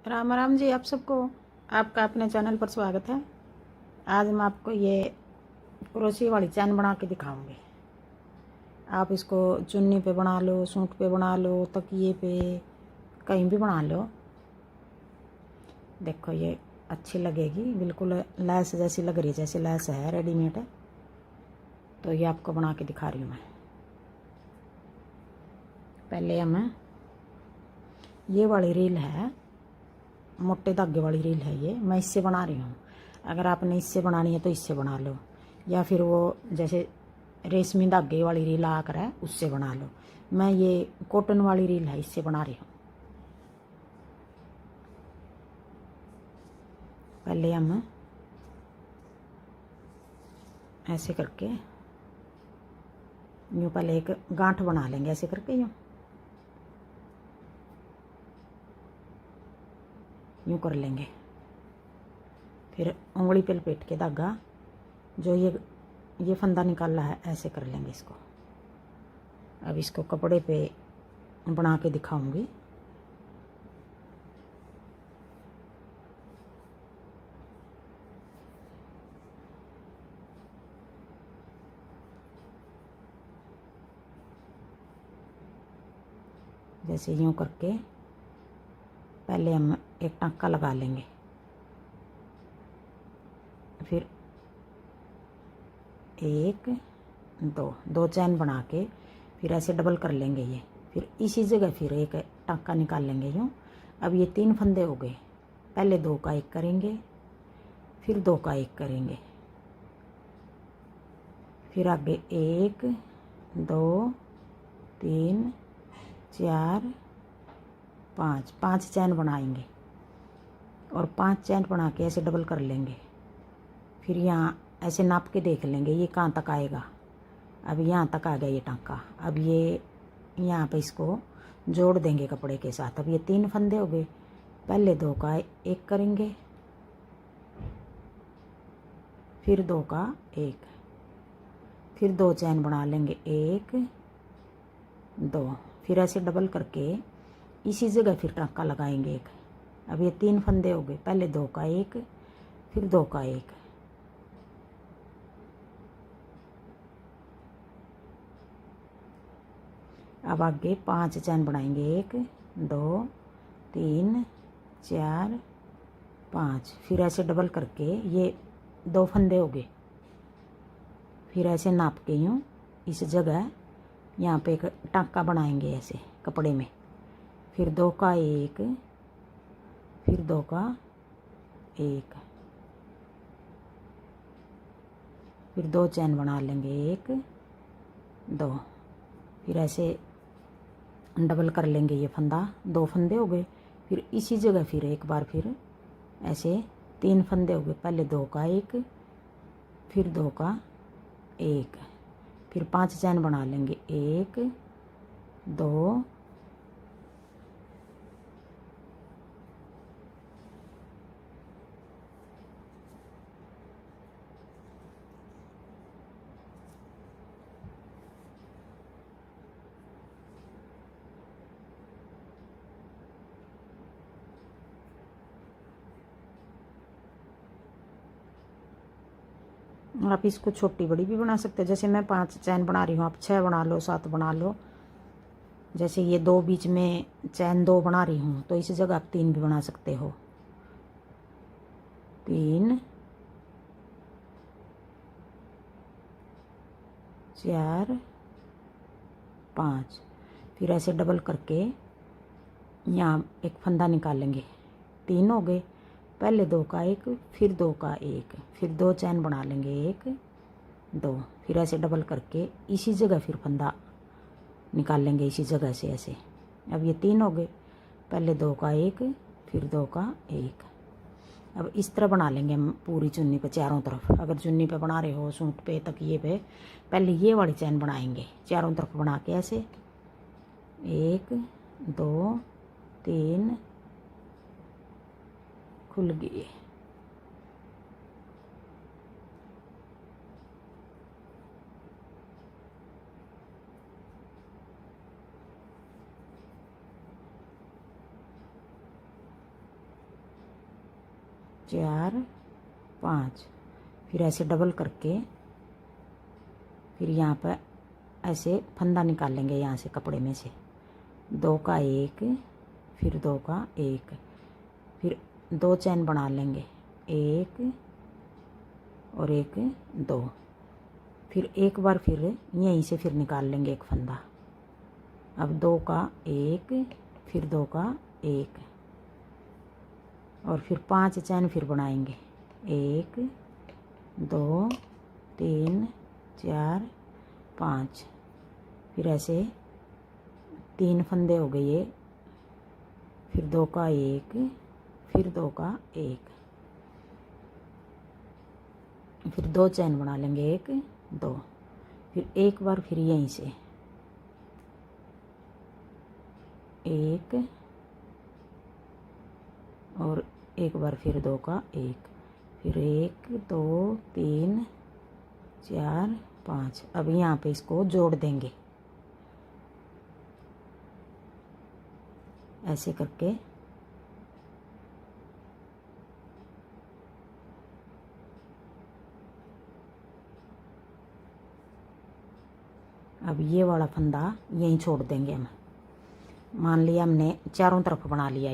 राम राम जी, आप सबको। आपका अपने चैनल पर स्वागत है। आज मैं आपको ये क्रोशिया वाली चैन बना के दिखाऊंगी। आप इसको चुन्नी पे बना लो, सूट पे बना लो, तकिए पे, कहीं भी बना लो। देखो ये अच्छी लगेगी, बिल्कुल लैस जैसी लग रही है, जैसे लैस है रेडीमेड है। तो ये आपको बना के दिखा रही हूँ मैं। पहले हमें ये वाली रील है, मोटे धागे वाली रील है, ये मैं इससे बना रही हूँ। अगर आपने इससे बनानी है तो इससे बना लो, या फिर वो जैसे रेशमी धागे वाली रील आकर है उससे बना लो। मैं ये कॉटन वाली रील है, इससे बना रही हूँ। पहले हम ऐसे करके यूँ पहले एक गांठ बना लेंगे, ऐसे करके यूँ कर लेंगे। फिर उंगली पे लपेट के धागा, जो ये फंदा निकाला है, ऐसे कर लेंगे इसको। अब इसको कपड़े पे बना के दिखाऊंगी। जैसे यूँ करके पहले हम एक टाँका लगा लेंगे, फिर एक दो चैन बना के फिर ऐसे डबल कर लेंगे ये। फिर इसी जगह फिर एक टाँका निकाल लेंगे यूँ। अब ये 3 फंदे हो गए। पहले 2 का 1 करेंगे, फिर 2 का 1 करेंगे, फिर आगे 1 2 3 4 5 चैन बनाएंगे और 5 चैन बना के ऐसे डबल कर लेंगे। फिर यहाँ ऐसे नाप के देख लेंगे ये कहाँ तक आएगा। अब यहाँ तक आ गया ये टाँका। अब ये यहाँ पे इसको जोड़ देंगे कपड़े के साथ। अब ये 3 फंदे हो गए। पहले 2 का 1 करेंगे, फिर 2 का 1, फिर 2 चैन बना लेंगे, 1 2, फिर ऐसे डबल करके इसी जगह फिर टाँका लगाएंगे एक। अब ये 3 फंदे हो गए। पहले 2 का 1, फिर 2 का 1, अब आगे 5 चैन बनाएंगे, 1 2 3 4 5, फिर ऐसे डबल करके ये 2 फंदे हो गए। फिर ऐसे नाप के यूँ इस जगह यहाँ पे एक टाँका बनाएंगे ऐसे कपड़े में। फिर 2 का 1, फिर 2 का 1, फिर 2 चैन बना लेंगे, 1 2, फिर ऐसे डबल कर लेंगे ये फंदा। 2 फंदे हो गए। फिर इसी जगह फिर एक बार फिर ऐसे 3 फंदे हो गए। पहले 2 का 1, फिर 2 का 1, फिर 5 चैन बना लेंगे, 1 2 आप इसको छोटी बड़ी भी बना सकते हो। जैसे मैं 5 चैन बना रही हूँ, आप 6 बना लो, 7 बना लो। जैसे ये 2 बीच में चैन 2 बना रही हूँ तो इस जगह आप 3 भी बना सकते हो। 3 4 5, फिर ऐसे डबल करके यहाँ एक फंदा निकालेंगे। 3 हो गए। पहले 2 का 1, फिर 2 का 1, फिर 2 चैन बना लेंगे, 1 2, फिर ऐसे डबल करके इसी जगह फिर फंदा निकाल लेंगे, इसी जगह से ऐसे। अब ये 3 हो गए। पहले 2 का 1, फिर 2 का 1। अब इस तरह बना लेंगे हम पूरी चुन्नी पे चारों तरफ। अगर चुन्नी पे बना रहे हो, सूट पे, तकिए पे, पहले ये वाली चैन बनाएंगे चारों तरफ बना के ऐसे 1 2 3 खुल गई। 4 5, फिर ऐसे डबल करके फिर यहाँ पर ऐसे फंदा निकाल लेंगे यहाँ से कपड़े में से, 2 का 1, फिर 2 का 1, फिर 2 चैन बना लेंगे, 1 और 1 2, फिर एक बार फिर यहीं से फिर निकाल लेंगे एक फंदा। अब 2 का 1, फिर 2 का 1 और फिर 5 चैन फिर बनाएंगे, 1 2 3 4 5, फिर ऐसे 3 फंदे हो गए ये, फिर 2 का 1, फिर 2 का 1, फिर 2 चैन बना लेंगे, 1 2, फिर एक बार फिर यहीं से 1 और एक बार फिर 2 का 1, फिर 1 2 3 4 5। अब यहाँ पे इसको जोड़ देंगे ऐसे करके। अब ये वाला फंदा यहीं छोड़ देंगे हम। मान लिया हमने चारों तरफ बना लिया,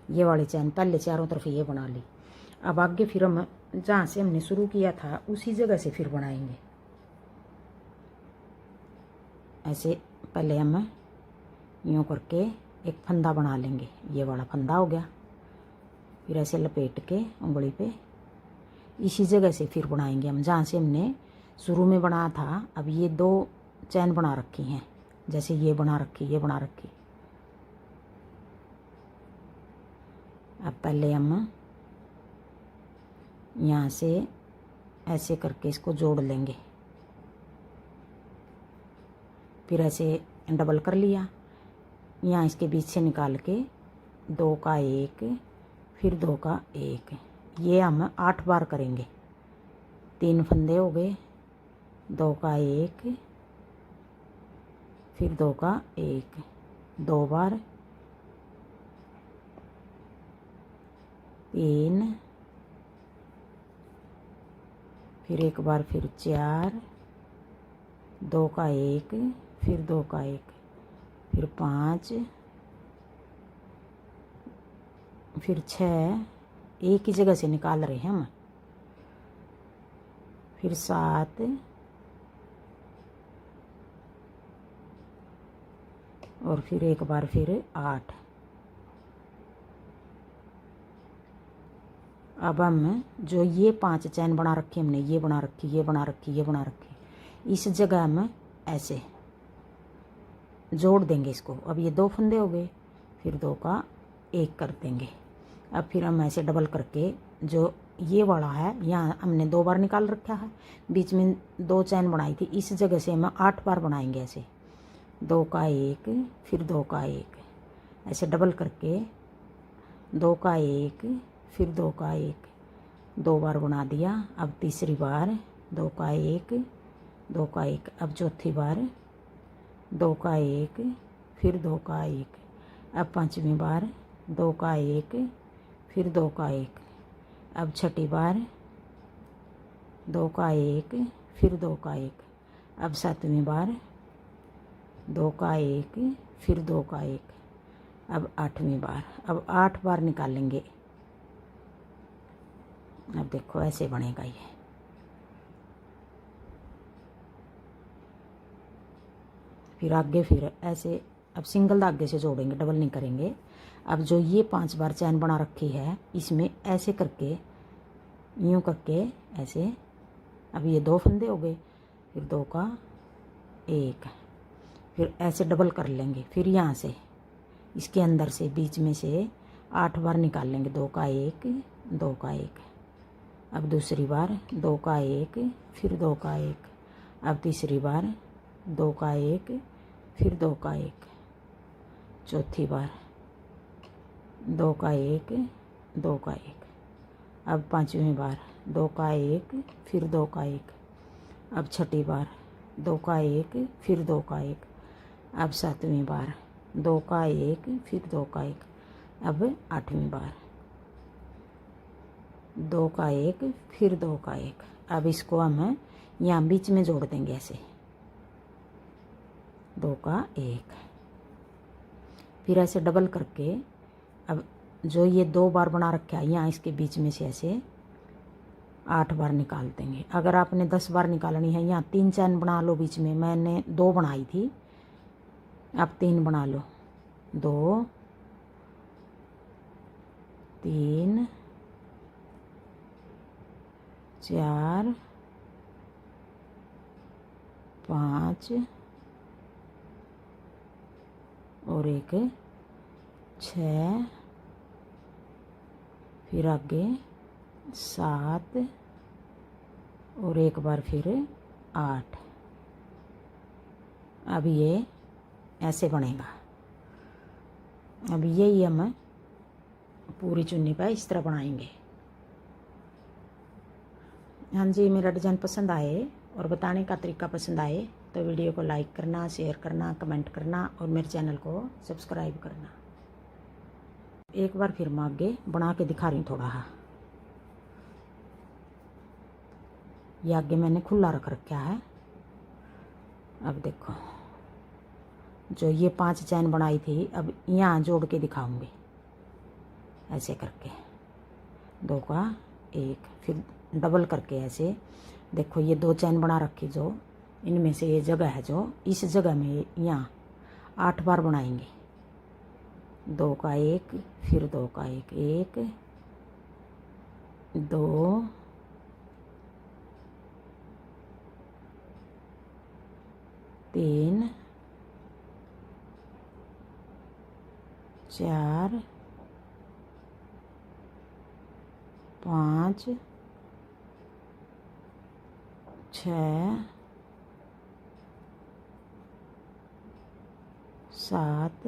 ये वाली चैन पहले चारों तरफ ये बना ली। अब आगे फिर हम जहाँ से हमने शुरू किया था उसी जगह से फिर बनाएंगे। ऐसे पहले हम यूँ करके एक फंदा बना लेंगे, ये वाला फंदा हो गया। फिर ऐसे लपेट के उंगली पे इसी जगह से फिर बनाएंगे हम जहाँ से हमने शुरू में बनाया था। अब ये 2 चैन बना रखी हैं, जैसे ये बना रखी, ये बना रखी। अब पहले हम यहाँ से ऐसे करके इसको जोड़ लेंगे, फिर ऐसे डबल कर लिया, यहाँ इसके बीच से निकाल के 2 का 1, फिर 2 का 1, ये हम 8 बार करेंगे। 3 फंदे हो गए, 2 का 1, फिर 2 का 1, 2 बार, 3, फिर एक बार फिर 4, 2 का 1, फिर 2 का 1, फिर 5, फिर 6, एक ही जगह से निकाल रहे हैं हम, फिर 7, और फिर एक बार फिर 8। अब हम जो ये 5 चैन बना रखी हमने, ये बना रखी, ये बना रखी, ये बना रखी, इस जगह हम ऐसे जोड़ देंगे इसको। अब ये 2 फंदे हो गए, फिर 2 का 1 कर देंगे। अब फिर हम ऐसे डबल करके जो ये वाला है यहाँ हमने 2 बार निकाल रखा है, बीच में 2 चैन बनाई थी, इस जगह से हम 8 बार बनाएंगे ऐसे। 2 का 1, फिर 2 का 1, ऐसे डबल करके 2 का 1, फिर 2 का 1, 2 बार बना दिया। अब तीसरी बार 2 का 1, 2 का 1, अब चौथी बार 2 का 1, फिर 2 का 1, अब पांचवी बार 2 का 1, फिर 2 का 1, अब छठी बार 2 का 1, फिर 2 का 1, अब सातवीं बार 2 का 1, फिर 2 का 1, अब 8वीं बार। अब 8 बार निकालेंगे। अब देखो ऐसे बनेगा ये। फिर आगे फिर ऐसे, अब सिंगल धागे से जोड़ेंगे, डबल नहीं करेंगे। अब जो ये 5 बार चैन बना रखी है इसमें ऐसे करके यूँ करके ऐसे, अब ये 2 फंदे हो गए, फिर 2 का 1, फिर ऐसे डबल कर लेंगे। फिर यहाँ से इसके अंदर से बीच में से 8 बार निकाल लेंगे। 2 का 1, 2 का 1, अब दूसरी बार 2 का 1, फिर 2 का 1, अब तीसरी बार 2 का 1, फिर 2 का 1, चौथी बार 2 का 1, 2 का 1, अब पांचवी बार 2 का 1, फिर 2 का 1, अब छठी बार 2 का 1, फिर 2 का 1, अब सातवीं बार 2 का 1, फिर 2 का 1, अब 8वीं बार 2 का 1 फिर 2 का 1। अब इसको हम यहाँ बीच में जोड़ देंगे ऐसे, 2 का 1, फिर ऐसे डबल करके अब जो ये 2 बार बना रखा है यहाँ इसके बीच में से ऐसे 8 बार निकाल देंगे। अगर आपने 10 बार निकालनी है, यहाँ 3 चैन बना लो बीच में, मैंने 2 बनाई थी, आप 3 बना लो, 2 3 4 5 और एक 6, फिर आगे 7 और एक बार फिर 8। अब ये ऐसे बनेगा। अब यही हम पूरी चुन्नी पर इस तरह बनाएंगे। हाँ जी, मेरा डिज़ाइन पसंद आए और बताने का तरीका पसंद आए तो वीडियो को लाइक करना, शेयर करना, कमेंट करना और मेरे चैनल को सब्सक्राइब करना। एक बार फिर मैं आगे बना के दिखा रही हूँ थोड़ा। ये आगे मैंने खुला रख रखा है। अब देखो, जो ये 5 चैन बनाई थी अब यहाँ जोड़ के दिखाऊंगी ऐसे करके, 2 का 1 फिर डबल करके ऐसे। देखो ये 2 चैन बना रखी, जो इनमें से ये जगह है, जो इस जगह में यहाँ 8 बार बनाएंगे। 2 का 1 फिर 2 का 1, 1 2 3 4 5 6 7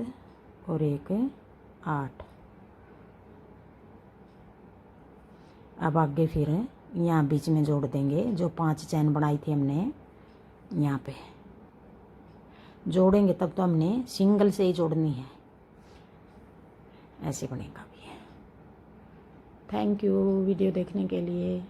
और एक 8। अब आगे फिर यहाँ बीच में जोड़ देंगे, जो 5 चैन बनाई थी हमने यहाँ पे जोड़ेंगे, तब तो हमने सिंगल से ही जोड़नी है। ऐसे बनेगा भी। थैंक यू वीडियो देखने के लिए।